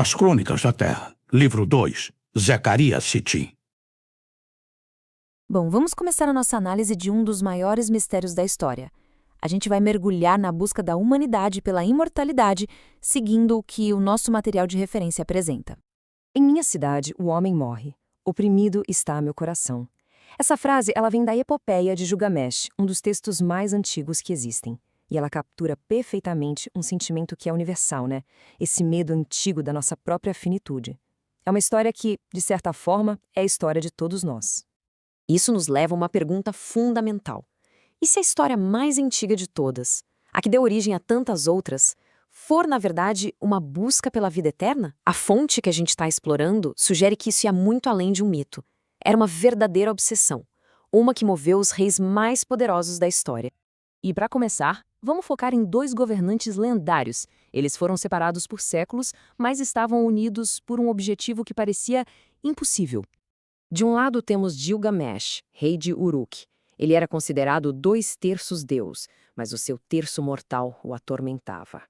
As Crônicas da Terra, livro 2, Zacarias Sitchin. Bom, vamos começar a nossa análise de um dos maiores mistérios da história. A gente vai mergulhar na busca da humanidade pela imortalidade, seguindo o que o nosso material de referência apresenta. Em minha cidade, o homem morre. Oprimido está meu coração. Essa frase ela vem da Epopeia de Gilgamesh, um dos textos mais antigos que existem. E ela captura perfeitamente um sentimento que é universal, né? Esse medo antigo da nossa própria finitude. É uma história que, de certa forma, é a história de todos nós. Isso nos leva a uma pergunta fundamental. E se a história mais antiga de todas, a que deu origem a tantas outras, for, na verdade, uma busca pela vida eterna? A fonte que a gente está explorando sugere que isso ia muito além de um mito. Era uma verdadeira obsessão, uma que moveu os reis mais poderosos da história. E para começar, vamos focar em dois governantes lendários. Eles foram separados por séculos, mas estavam unidos por um objetivo que parecia impossível. De um lado temos Gilgamesh, rei de Uruk. Ele era considerado 2/3 deus, mas o seu terço mortal o atormentava.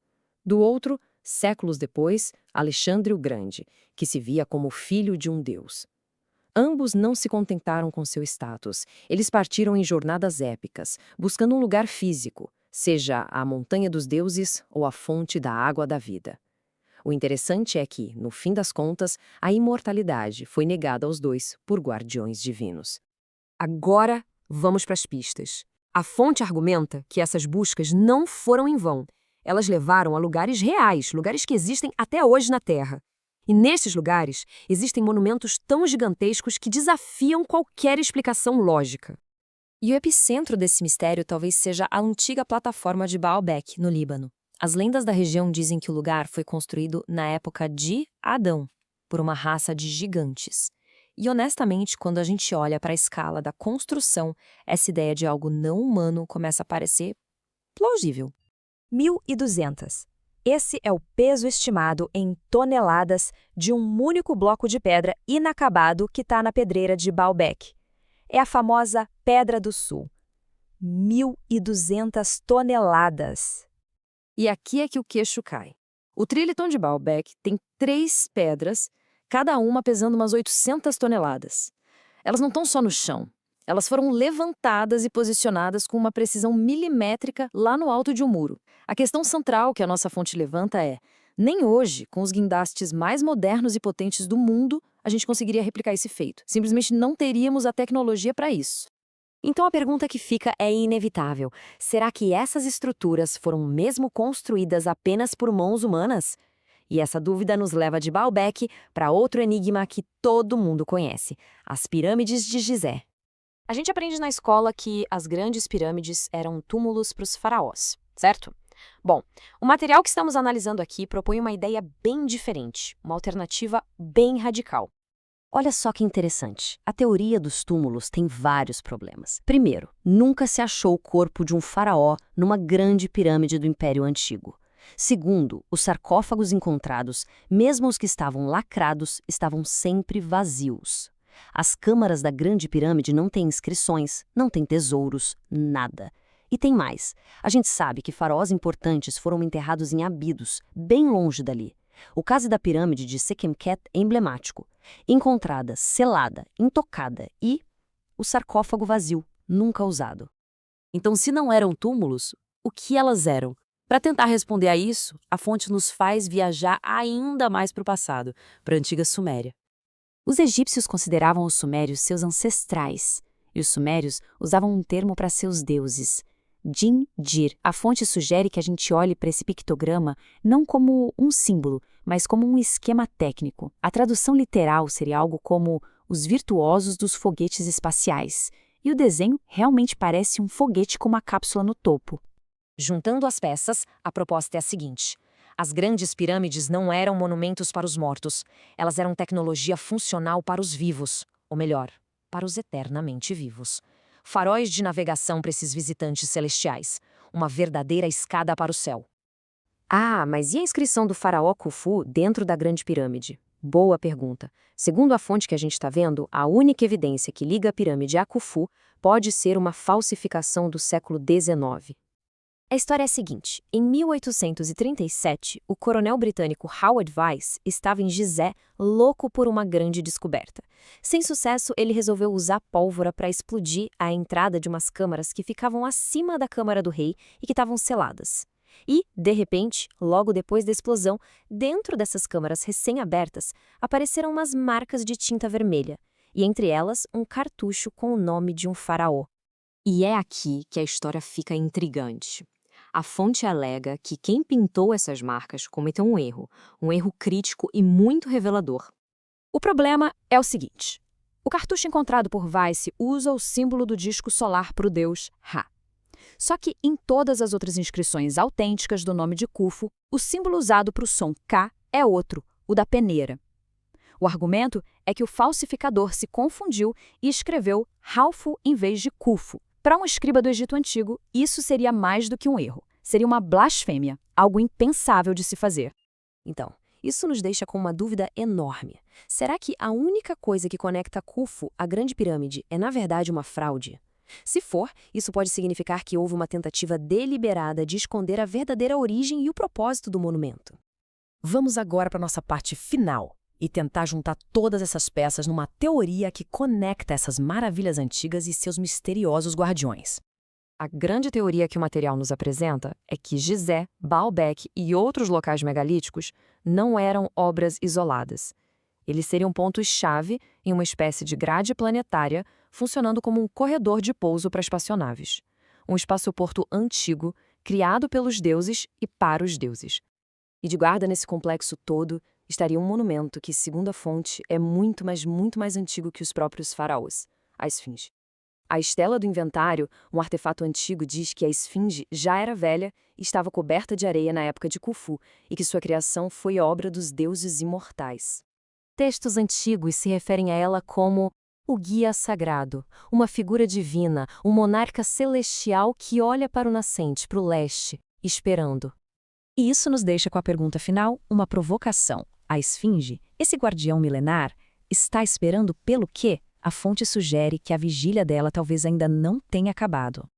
Do outro, séculos depois, Alexandre o Grande, que se via como filho de um deus. Ambos não se contentaram com seu status. Eles partiram em jornadas épicas, buscando um lugar físico, seja a montanha dos deuses ou a fonte da água da vida. O interessante é que, no fim das contas, a imortalidade foi negada aos dois por guardiões divinos. Agora, vamos para as pistas. A fonte argumenta que essas buscas não foram em vão. Elas levaram a lugares reais, lugares que existem até hoje na Terra. E nesses lugares, existem monumentos tão gigantescos que desafiam qualquer explicação lógica. E o epicentro desse mistério talvez seja a antiga plataforma de Baalbek, no Líbano. As lendas da região dizem que o lugar foi construído na época de Adão, por uma raça de gigantes. E honestamente, quando a gente olha para a escala da construção, essa ideia de algo não humano começa a parecer plausível. 1.200. Esse é o peso estimado em toneladas de um único bloco de pedra inacabado que está na pedreira de Baalbek. É a famosa Pedra do Sul. 1.200 toneladas. E aqui é que o queixo cai. O trilitão de Baalbek tem 3 pedras, cada uma pesando umas 800 toneladas. Elas não estão só no chão. Elas foram levantadas e posicionadas com uma precisão milimétrica lá no alto de um muro. A questão central que a nossa fonte levanta é: nem hoje, com os guindastes mais modernos e potentes do mundo, a gente conseguiria replicar esse feito. Simplesmente não teríamos a tecnologia para isso. Então a pergunta que fica é inevitável. Será que essas estruturas foram mesmo construídas apenas por mãos humanas? E essa dúvida nos leva de Baalbek para outro enigma que todo mundo conhece: as pirâmides de Gizé. A gente aprende na escola que as grandes pirâmides eram túmulos para os faraós, certo? Bom, o material que estamos analisando aqui propõe uma ideia bem diferente, uma alternativa bem radical. Olha só que interessante. A teoria dos túmulos tem vários problemas. Primeiro, nunca se achou o corpo de um faraó numa grande pirâmide do Império Antigo. Segundo, os sarcófagos encontrados, mesmo os que estavam lacrados, estavam sempre vazios. As câmaras da Grande Pirâmide não têm inscrições, não têm tesouros, nada. E tem mais. A gente sabe que faraós importantes foram enterrados em Abidos, bem longe dali. O caso da pirâmide de Sekhemkhet é emblemático. Encontrada, selada, intocada e o sarcófago vazio, nunca usado. Então, se não eram túmulos, o que elas eram? Para tentar responder a isso, a fonte nos faz viajar ainda mais para o passado, para a antiga Suméria. Os egípcios consideravam os sumérios seus ancestrais, e os sumérios usavam um termo para seus deuses, Din-dir. A fonte sugere que a gente olhe para esse pictograma não como um símbolo, mas como um esquema técnico. A tradução literal seria algo como os virtuosos dos foguetes espaciais, e o desenho realmente parece um foguete com uma cápsula no topo. Juntando as peças, a proposta é a seguinte: as grandes pirâmides não eram monumentos para os mortos, elas eram tecnologia funcional para os vivos, ou melhor, para os eternamente vivos. Faróis de navegação para esses visitantes celestiais, uma verdadeira escada para o céu. Ah, mas e a inscrição do faraó Khufu dentro da Grande Pirâmide? Boa pergunta. Segundo a fonte que a gente está vendo, a única evidência que liga a pirâmide a Khufu pode ser uma falsificação do século XIX. A história é a seguinte: em 1837, o coronel britânico Howard Vyse estava em Gizé, louco por uma grande descoberta. Sem sucesso, ele resolveu usar pólvora para explodir a entrada de umas câmaras que ficavam acima da Câmara do Rei e que estavam seladas. E, de repente, logo depois da explosão, dentro dessas câmaras recém-abertas, apareceram umas marcas de tinta vermelha, e entre elas um cartucho com o nome de um faraó. E é aqui que a história fica intrigante. A fonte alega que quem pintou essas marcas cometeu um erro crítico e muito revelador. O problema é o seguinte: o cartucho encontrado por Vyse usa o símbolo do disco solar para o deus Ra. Só que em todas as outras inscrições autênticas do nome de Khufu, o símbolo usado para o som K é outro, o da peneira. O argumento é que o falsificador se confundiu e escreveu Raufu em vez de Khufu. Para um escriba do Egito Antigo, isso seria mais do que um erro. Seria uma blasfêmia, algo impensável de se fazer. Então, isso nos deixa com uma dúvida enorme. Será que a única coisa que conecta Khufu à Grande Pirâmide é, na verdade, uma fraude? Se for, isso pode significar que houve uma tentativa deliberada de esconder a verdadeira origem e o propósito do monumento. Vamos agora para a nossa parte final e tentar juntar todas essas peças numa teoria que conecta essas maravilhas antigas e seus misteriosos guardiões. A grande teoria que o material nos apresenta é que Gizé, Baalbek e outros locais megalíticos não eram obras isoladas. Eles seriam pontos-chave em uma espécie de grade planetária, funcionando como um corredor de pouso para espaçonaves. Um espaçoporto antigo, criado pelos deuses e para os deuses. E de guarda nesse complexo todo estaria um monumento que, segundo a fonte, é muito mais antigo que os próprios faraós, a Esfinge. A estela do inventário, um artefato antigo, diz que a Esfinge já era velha e estava coberta de areia na época de Khufu e que sua criação foi obra dos deuses imortais. Textos antigos se referem a ela como o guia sagrado, uma figura divina, um monarca celestial que olha para o nascente, para o leste, esperando. E isso nos deixa com a pergunta final, uma provocação. A Esfinge, esse guardião milenar, está esperando pelo quê? A fonte sugere que a vigília dela talvez ainda não tenha acabado.